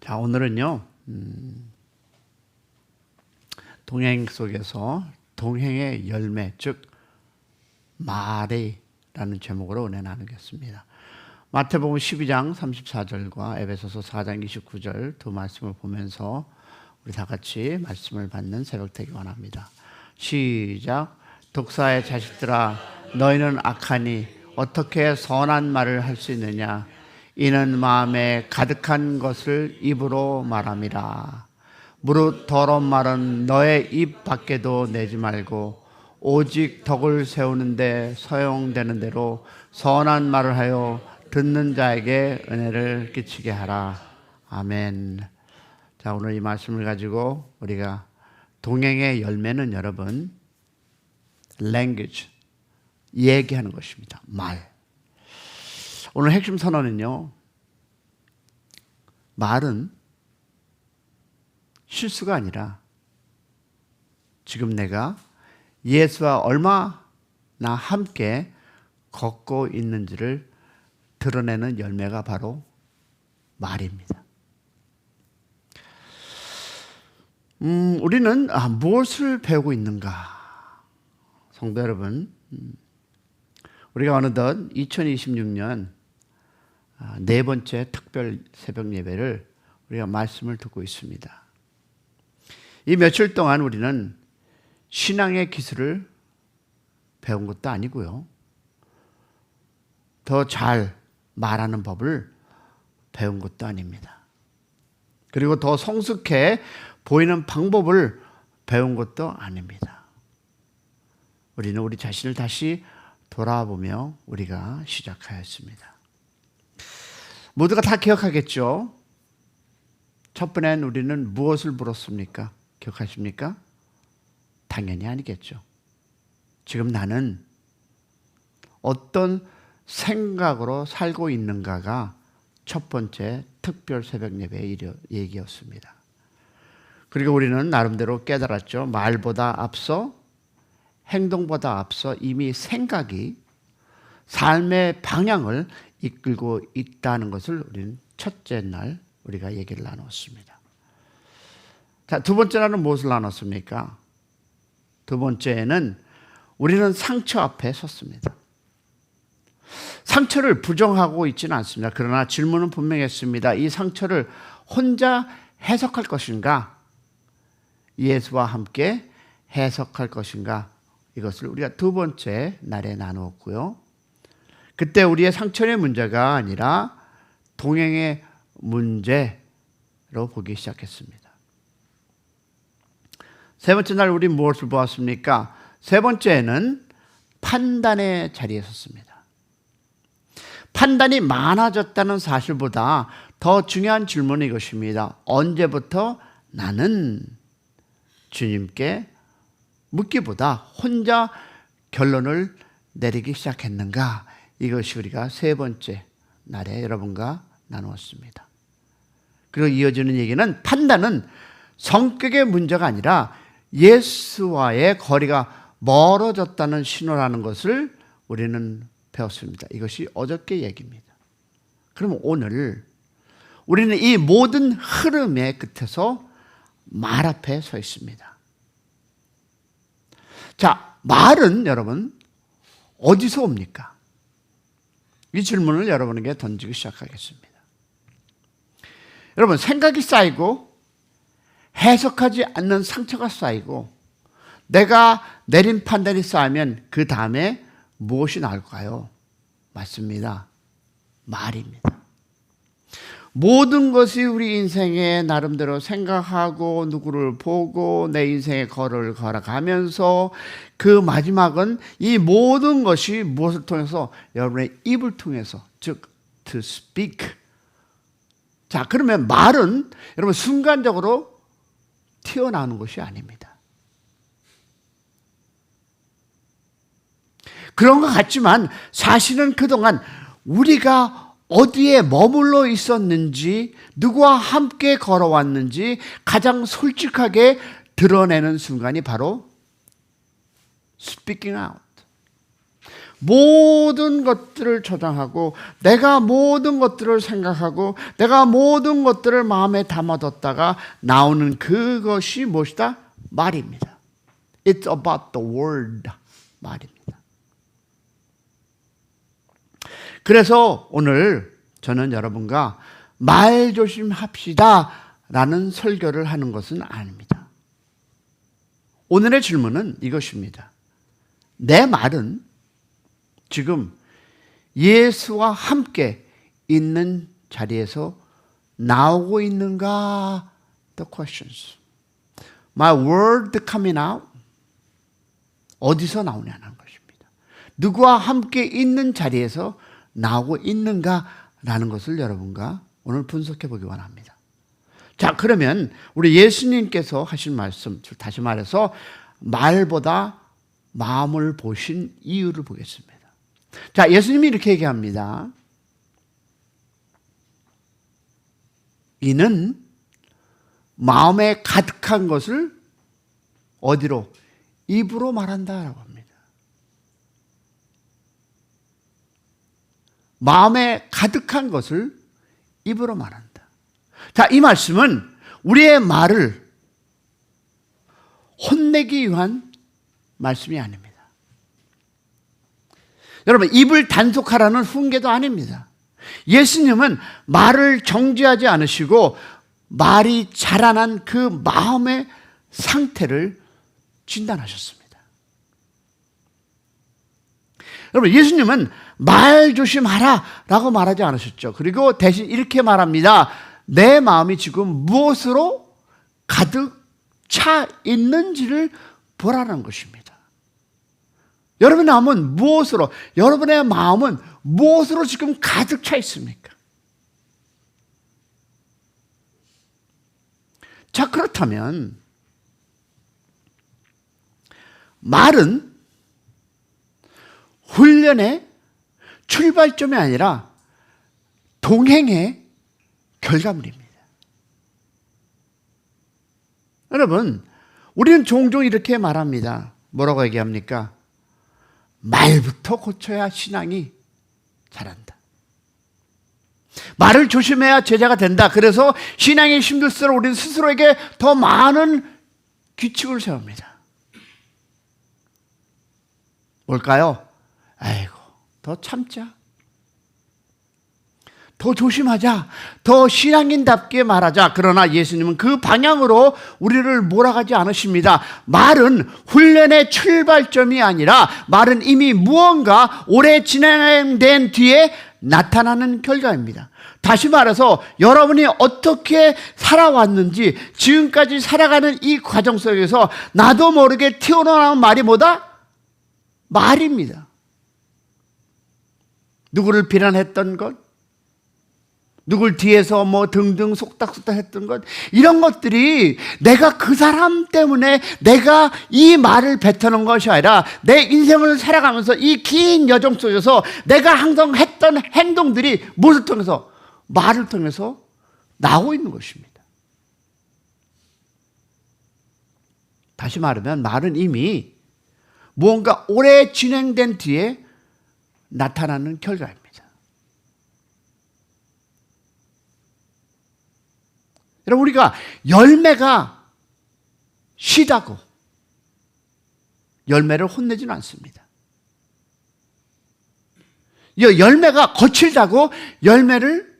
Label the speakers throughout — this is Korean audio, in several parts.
Speaker 1: 자, 오늘은요, 동행 속에서 동행의 열매, 즉 말이라는 제목으로 은혜 나누겠습니다. 마태복음 12장 34절과 에베소서 4장 29절 두 말씀을 보면서 우리 다 같이 말씀을 받는 새벽 되기 원합니다. 시작. 독사의 자식들아, 너희는 악하니 어떻게 선한 말을 할 수 있느냐? 이는 마음에 가득한 것을 입으로 말함이라. 무릇 더러운 말은 너의 입 밖에도 내지 말고 오직 덕을 세우는데 서용되는 대로 선한 말을 하여 듣는 자에게 은혜를 끼치게 하라. 아멘. 자, 오늘 이 말씀을 가지고 우리가 동행의 열매는 여러분 language, 얘기하는 것입니다. 말. 오늘 핵심 선언은요, 말은 실수가 아니라 지금 내가 예수와 얼마나 함께 걷고 있는지를 드러내는 열매가 바로 말입니다. 우리는 무엇을 배우고 있는가? 성도 여러분, 우리가 어느덧 2026년 네 번째 특별 새벽 예배를 우리가 말씀을 듣고 있습니다. 이 며칠 동안 우리는 신앙의 기술을 배운 것도 아니고요, 더 잘 말하는 법을 배운 것도 아닙니다. 그리고 더 성숙해 보이는 방법을 배운 것도 아닙니다. 우리는 우리 자신을 다시 돌아보며 우리가 시작하였습니다. 모두가 다 기억하겠죠? 첫 번엔 우리는 무엇을 물었습니까? 기억하십니까? 당연히 아니겠죠. 지금 나는 어떤 생각으로 살고 있는가가 첫 번째 특별 새벽 예배의 얘기였습니다. 그리고 우리는 나름대로 깨달았죠. 말보다 앞서, 행동보다 앞서 이미 생각이 삶의 방향을 이끌고 있다는 것을 우리는 첫째 날 우리가 얘기를 나눴습니다. 자, 두 번째 날은 무엇을 나눴습니까? 두 번째는 우리는 상처 앞에 섰습니다. 상처를 부정하고 있지는 않습니다. 그러나 질문은 분명했습니다. 이 상처를 혼자 해석할 것인가? 예수와 함께 해석할 것인가? 이것을 우리가 두 번째 날에 나누었고요. 그때 우리의 상처의 문제가 아니라 동행의 문제로 보기 시작했습니다. 세 번째 날 우리 무엇을 보았습니까? 세 번째는 판단의 자리에 섰습니다. 판단이 많아졌다는 사실보다 더 중요한 질문은 이것입니다. 언제부터 나는 주님께 묻기보다 혼자 결론을 내리기 시작했는가? 이것이 우리가 세 번째 날에 여러분과 나누었습니다. 그리고 이어지는 얘기는 판단은 성격의 문제가 아니라 예수와의 거리가 멀어졌다는 신호라는 것을 우리는 배웠습니다. 이것이 어저께 얘기입니다. 그럼 오늘 우리는 이 모든 흐름의 끝에서 말 앞에 서 있습니다. 자, 말은 여러분 어디서 옵니까? 이 질문을 여러분에게 던지기 시작하겠습니다. 여러분, 생각이 쌓이고 해석하지 않는 상처가 쌓이고 내가 내린 판단이 쌓이면 그 다음에 무엇이 나올까요? 맞습니다. 말입니다. 모든 것이 우리 인생에 나름대로 생각하고 누구를 보고 내 인생의 걸을 걸어가면서 그 마지막은 이 모든 것이 무엇을 통해서? 여러분의 입을 통해서, 즉 to speak. 자, 그러면 말은 여러분 순간적으로 튀어나오는 것이 아닙니다. 그런 것 같지만 사실은 그동안 우리가 어디에 머물러 있었는지, 누구와 함께 걸어왔는지 가장 솔직하게 드러내는 순간이 바로 speaking out. 모든 것들을 저장하고 내가 모든 것들을 생각하고 내가 모든 것들을 마음에 담아뒀다가 나오는 그것이 무엇이다? 말입니다. It's about the word. 말입니다. 그래서 오늘 저는 여러분과 말 조심합시다 라는 설교를 하는 것은 아닙니다. 오늘의 질문은 이것입니다. 내 말은 지금 예수와 함께 있는 자리에서 나오고 있는가? The questions. My word coming out. 어디서 나오냐는 것입니다. 누구와 함께 있는 자리에서 나오고 있는가라는 것을 여러분과 오늘 분석해 보기 원합니다. 자, 그러면 우리 예수님께서 하신 말씀, 다시 말해서 말보다 마음을 보신 이유를 보겠습니다. 자, 예수님이 이렇게 얘기합니다. 이는 마음에 가득한 것을 어디로? 입으로 말한다라고 합니다. 마음에 가득한 것을 입으로 말한다. 자, 이 말씀은 우리의 말을 혼내기 위한 말씀이 아닙니다. 여러분, 입을 단속하라는 훈계도 아닙니다. 예수님은 말을 정지하지 않으시고 말이 자라난 그 마음의 상태를 진단하셨습니다. 여러분, 예수님은 말 조심하라 라고 말하지 않으셨죠. 그리고 대신 이렇게 말합니다. 내 마음이 지금 무엇으로 가득 차 있는지를 보라는 것입니다. 여러분의 마음은 무엇으로, 여러분의 마음은 무엇으로 지금 가득 차 있습니까? 자, 그렇다면 말은 훈련의 출발점이 아니라 동행의 결과물입니다. 여러분, 우리는 종종 이렇게 말합니다. 뭐라고 얘기합니까? 말부터 고쳐야 신앙이 자란다. 말을 조심해야 제자가 된다. 그래서 신앙이 힘들수록 우리는 스스로에게 더 많은 규칙을 세웁니다. 뭘까요? 아이고, 더 참자. 더 조심하자. 더 신앙인답게 말하자. 그러나 예수님은 그 방향으로 우리를 몰아가지 않으십니다. 말은 훈련의 출발점이 아니라 말은 이미 무언가 오래 진행된 뒤에 나타나는 결과입니다. 다시 말해서 여러분이 어떻게 살아왔는지 지금까지 살아가는 이 과정 속에서 나도 모르게 튀어나오는 말이 뭐다? 말입니다. 누구를 비난했던 것, 누굴 뒤에서 뭐 등등 속닥속닥 했던 것, 이런 것들이 내가 그 사람 때문에 내가 이 말을 뱉어놓은 것이 아니라 내 인생을 살아가면서 이 긴 여정 속에서 내가 항상 했던 행동들이 무엇을 통해서? 말을 통해서 나오고 있는 것입니다. 다시 말하면 말은 이미 무언가 오래 진행된 뒤에 나타나는 결과입니다. 여러분, 우리가 열매가 시다고 열매를 혼내지는 않습니다. 열매가 거칠다고 열매를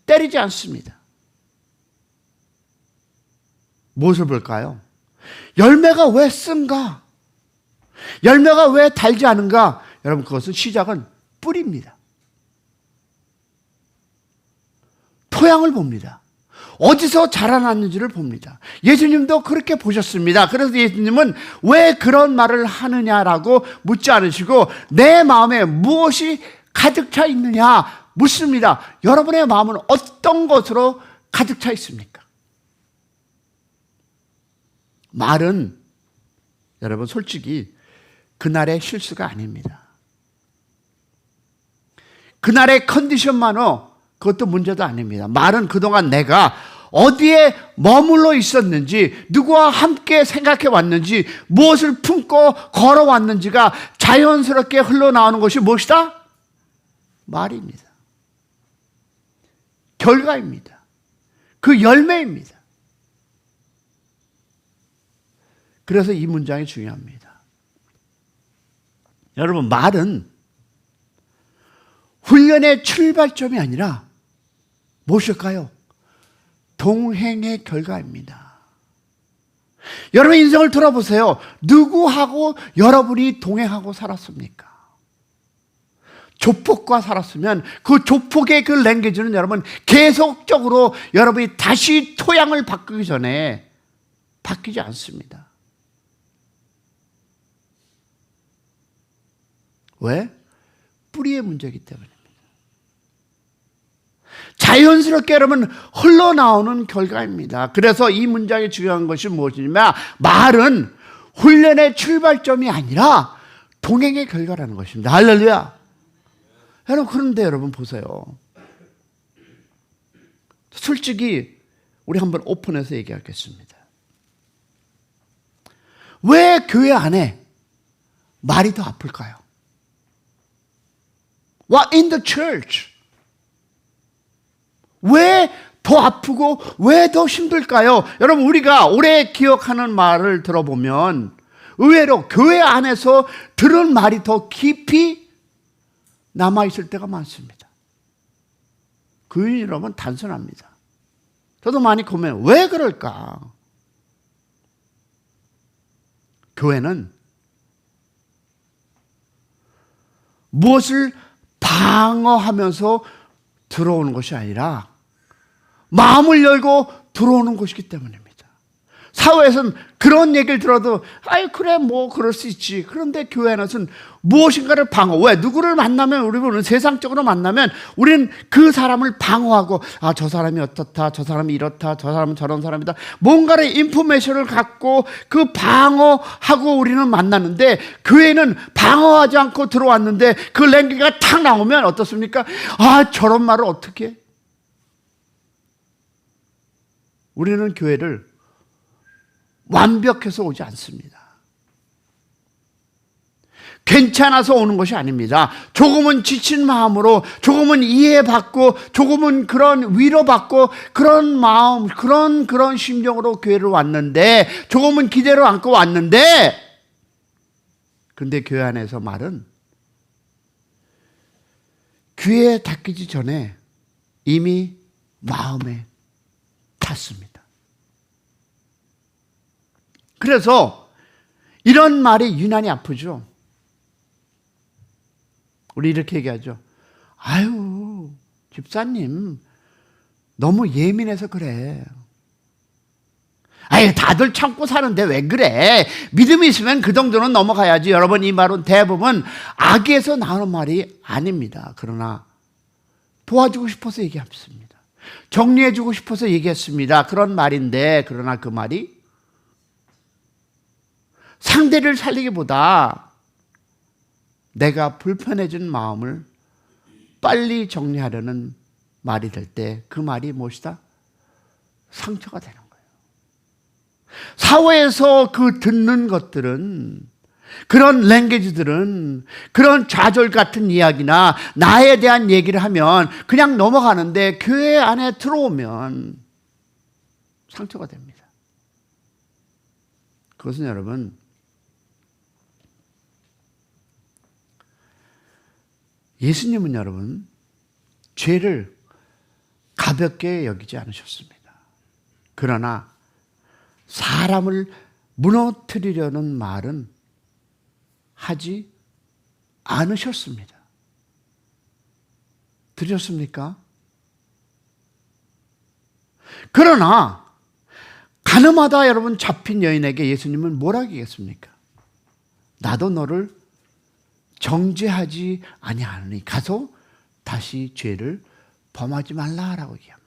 Speaker 1: 때리지 않습니다. 무엇을 볼까요? 열매가 왜 쓴가? 열매가 왜 달지 않은가? 여러분, 그것은 시작은 뿌리입니다. 토양을 봅니다. 어디서 자라났는지를 봅니다. 예수님도 그렇게 보셨습니다. 그래서 예수님은 왜 그런 말을 하느냐라고 묻지 않으시고 내 마음에 무엇이 가득 차 있느냐 묻습니다. 여러분의 마음은 어떤 것으로 가득 차 있습니까? 말은 여러분 솔직히 그날의 실수가 아닙니다. 그날의 컨디션만으로 그것도 문제도 아닙니다. 말은 그동안 내가 어디에 머물러 있었는지, 누구와 함께 생각해 왔는지, 무엇을 품고 걸어왔는지가 자연스럽게 흘러나오는 것이 무엇이다? 말입니다. 결과입니다. 그 열매입니다. 그래서 이 문장이 중요합니다. 여러분, 말은 훈련의 출발점이 아니라 무엇일까요? 동행의 결과입니다. 여러분 인생을 돌아보세요. 누구하고 여러분이 동행하고 살았습니까? 조폭과 살았으면 그 조폭의 그 랭귀지는 여러분 계속적으로 여러분이 다시 토양을 바꾸기 전에 바뀌지 않습니다. 왜? 뿌리의 문제이기 때문입니다. 자연스럽게 여러분 흘러나오는 결과입니다. 그래서 이 문장이 중요한 것이 무엇이냐면 말은 훈련의 출발점이 아니라 동행의 결과라는 것입니다. 할렐루야. 여러분 그런데 여러분 보세요. 솔직히 우리 한번 오픈해서 얘기하겠습니다. 왜 교회 안에 말이 더 아플까요? What in the church? 왜 더 아프고 왜 더 힘들까요? 여러분 우리가 오래 기억하는 말을 들어보면 의외로 교회 안에서 들은 말이 더 깊이 남아있을 때가 많습니다. 그 이유는 여러분 단순합니다. 저도 많이 고민해요. 왜 그럴까? 교회는 무엇을 방어하면서 들어오는 것이 아니라 마음을 열고 들어오는 것이기 때문입니다. 사회에서는 그런 얘기를 들어도 아이 그래 뭐 그럴 수 있지. 그런데 교회에서는 무엇인가를 방어. 왜? 누구를 만나면 우리는 세상적으로 만나면 우리는 그 사람을 방어하고 아 저 사람이 어떻다. 저 사람이 이렇다. 저 사람은 저런 사람이다. 뭔가를 인포메이션을 갖고 그 방어하고 우리는 만나는데 교회는 방어하지 않고 들어왔는데 그 랭귀가 탁 나오면 어떻습니까? 아 저런 말을 어떻게 해? 우리는 교회를 완벽해서 오지 않습니다. 괜찮아서 오는 것이 아닙니다. 조금은 지친 마음으로, 조금은 이해받고, 조금은 그런 위로받고, 그런 마음, 그런 심정으로 교회를 왔는데, 조금은 기대를 안고 왔는데, 근데 교회 안에서 말은 귀에 닿기 전에 이미 마음에 닿습니다. 그래서 이런 말이 유난히 아프죠. 우리 이렇게 얘기하죠. 아유, 집사님, 너무 예민해서 그래. 아유, 다들 참고 사는데 왜 그래? 믿음이 있으면 그 정도는 넘어가야지. 여러분, 이 말은 대부분 악에서 나오는 말이 아닙니다. 그러나 도와주고 싶어서 얘기했습니다. 정리해주고 싶어서 얘기했습니다. 그런 말인데, 그러나 그 말이 상대를 살리기보다 내가 불편해진 마음을 빨리 정리하려는 말이 될 때 그 말이 무엇이다? 상처가 되는 거예요. 사회에서 그 듣는 것들은 그런 랭귀지들은 그런 좌절 같은 이야기나 나에 대한 얘기를 하면 그냥 넘어가는데 교회 안에 들어오면 상처가 됩니다. 그것은 여러분 예수님은 여러분 죄를 가볍게 여기지 않으셨습니다. 그러나 사람을 무너뜨리려는 말은 하지 않으셨습니다. 들으셨습니까? 그러나 가늠하다 여러분 잡힌 여인에게 예수님은 뭐라고 얘기했습니까? 나도 너를 정죄하지 아니하노니 가서 다시 죄를 범하지 말라라고 얘기합니다.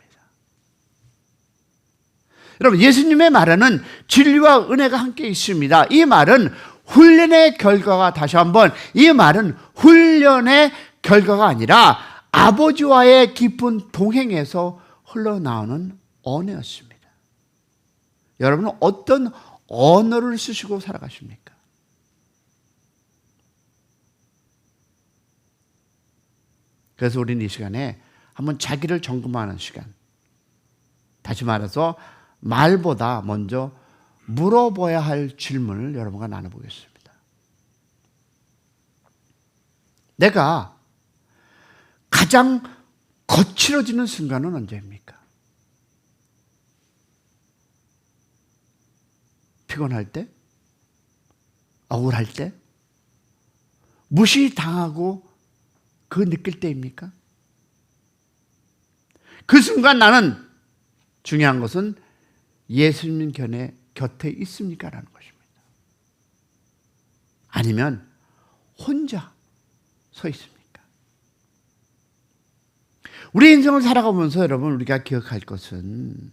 Speaker 1: 여러분 예수님의 말에는 진리와 은혜가 함께 있습니다. 이 말은 훈련의 결과가 다시 한번 이 말은 훈련의 결과가 아니라 아버지와의 깊은 동행에서 흘러나오는 언어였습니다. 여러분은 어떤 언어를 쓰시고 살아가십니까? 그래서 우리는 이 시간에 한번 자기를 점검하는 시간. 다시 말해서 말보다 먼저 물어봐야 할 질문을 여러분과 나눠보겠습니다. 내가 가장 거칠어지는 순간은 언제입니까? 피곤할 때? 억울할 때? 무시당하고 그 느낄 때입니까? 그 순간 나는 중요한 것은 예수님 곁에 있습니까? 라는 것입니다. 아니면 혼자 서 있습니까? 우리 인생을 살아가면서 여러분 우리가 기억할 것은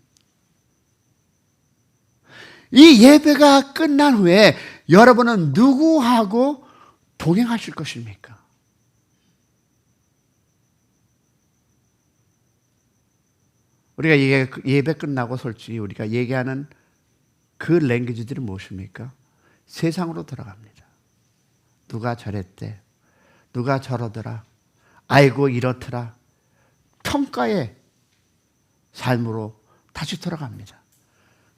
Speaker 1: 이 예배가 끝난 후에 여러분은 누구하고 동행하실 것입니까? 우리가 예배 끝나고 솔직히 우리가 얘기하는 그 랭귀지들이 무엇입니까? 세상으로 돌아갑니다. 누가 저랬대. 누가 저러더라. 아이고 이렇더라. 평가의 삶으로 다시 돌아갑니다.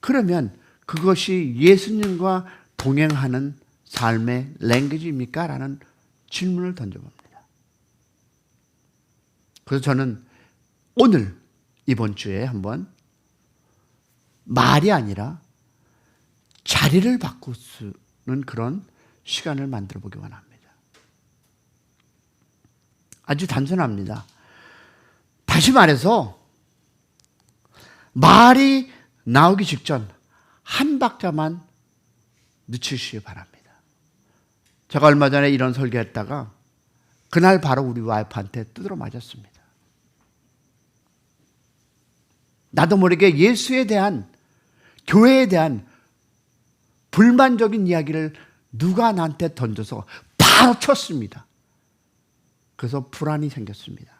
Speaker 1: 그러면 그것이 예수님과 동행하는 삶의 랭귀지입니까? 라는 질문을 던져봅니다. 그래서 저는 오늘 이번 주에 한번 말이 아니라 자리를 바꾸는 그런 시간을 만들어 보기 원합니다. 아주 단순합니다. 다시 말해서 말이 나오기 직전 한 박자만 늦추시기 바랍니다. 제가 얼마 전에 이런 설교했다가 그날 바로 우리 와이프한테 두드러 맞았습니다. 나도 모르게 예수에 대한, 교회에 대한 불만적인 이야기를 누가 나한테 던져서 바로 쳤습니다. 그래서 불안이 생겼습니다.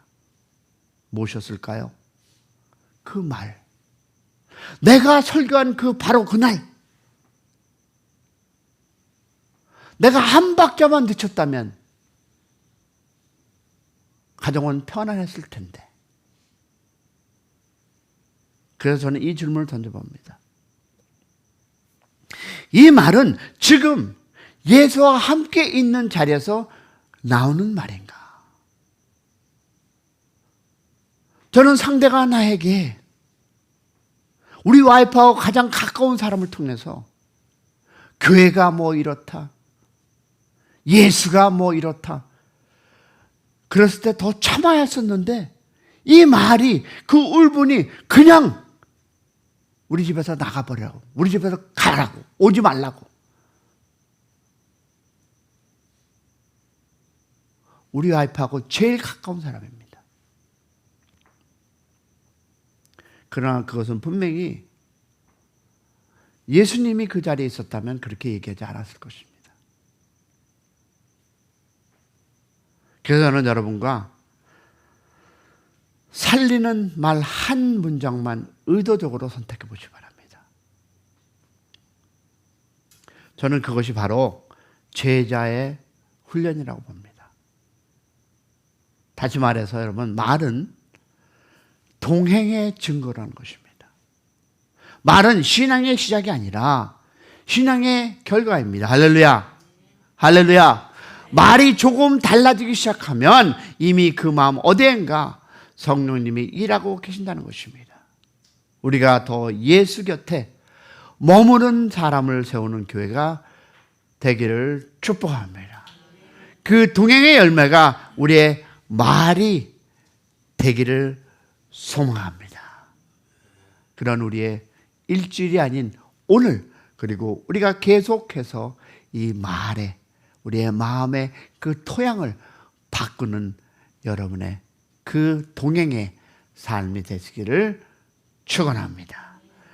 Speaker 1: 무엇이었을까요? 그 말. 내가 설교한 바로 그날. 내가 한 박자만 늦췄다면 가정은 편안했을 텐데. 그래서 저는 이 질문을 던져봅니다. 이 말은 지금 예수와 함께 있는 자리에서 나오는 말인가? 저는 상대가 나에게 우리 와이프하고 가장 가까운 사람을 통해서 교회가 뭐 이렇다. 예수가 뭐 이렇다. 그랬을 때 더 참아야 했었는데 이 말이 그 울분이 그냥 우리 집에서 나가버리라고. 우리 집에서 가라고. 오지 말라고. 우리 와이프하고 제일 가까운 사람입니다. 그러나 그것은 분명히 예수님이 그 자리에 있었다면 그렇게 얘기하지 않았을 것입니다. 그래서 저는 여러분과 살리는 말 한 문장만 의도적으로 선택해 보시기 바랍니다. 저는 그것이 바로 제자의 훈련이라고 봅니다. 다시 말해서 여러분, 말은 동행의 증거라는 것입니다. 말은 신앙의 시작이 아니라 신앙의 결과입니다. 할렐루야. 할렐루야. 말이 조금 달라지기 시작하면 이미 그 마음 어디엔가 성령님이 일하고 계신다는 것입니다. 우리가 더 예수 곁에 머무는 사람을 세우는 교회가 되기를 축복합니다. 그 동행의 열매가 우리의 말이 되기를 소망합니다. 그런 우리의 일주일이 아닌 오늘, 그리고 우리가 계속해서 이 말에, 우리의 마음의 그 토양을 바꾸는 여러분의 그 동행의 삶이 되시기를 축원합니다.